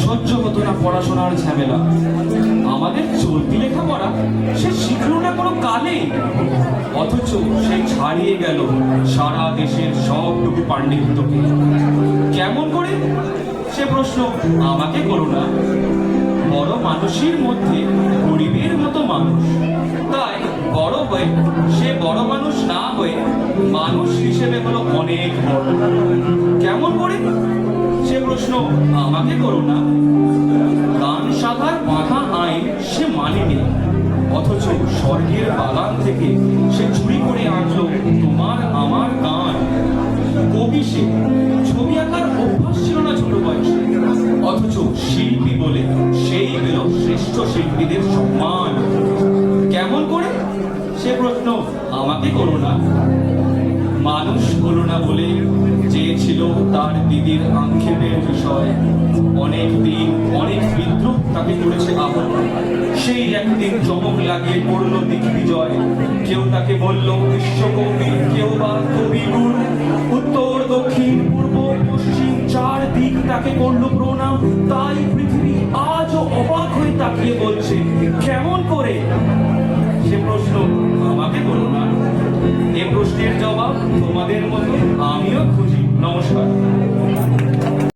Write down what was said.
সহ্য হতো না পড়াশোনার ঝামেলা। আমাদের চলতি লেখাপড়া সে শিখল না কোনো কালে, অথচ সে ছাড়িয়ে গেল সারা দেশের সবটুকু পাণ্ডিত্যকে। কেমন করে সে প্রশ্ন আমাকে করো না। বড় মানুষের মধ্যে গরিবের মতো মানুষ, তাই বড় হয়ে সে বড় মানুষ না হয়ে মানুষ হিসেবে হলো অনেক বড়। কেমন করে সে প্রশ্ন আমাকে করো না। গান সাধার বাঁধা আইন সে মানেনি, অথচ স্বর্গের বাগান থেকে সে চুরি করে আনলো তোমার আমার গান। কবি সে, ছবি আঁকার অভ্যাস ছিল না ছোট বয়সে, অথচ শিল্পী বলে সেই পেল শ্রেষ্ঠ শিল্পীদের সম্মান। কেমন করে সে প্রশ্ন আমাকে করো না। মানুষ হলো না বলে চেয়েছিল তার দিদির আক্ষেপের বিষয়। অনেক দিন অনেক বিদ্রোহ তাকে করেছে আহত। সেই একদিন চমক লাগিয়ে পড়লো দিগ্বিজয়। কেউ তাকে বলল বিশ্বকবি, কেউ বা কবিগুরু। উত্তর দক্ষিণ পূর্ব পশ্চিম চার দিক তাকে করলো প্রণাম। তাই পৃথিবী আজও অবাক হয়ে তাকিয়ে বলছে কেমন করে সে প্রশ্ন আমাকে করো না। এ প্রশ্নের জবাব তোমাদের মতো আমিও খুঁজি। নমস্কার।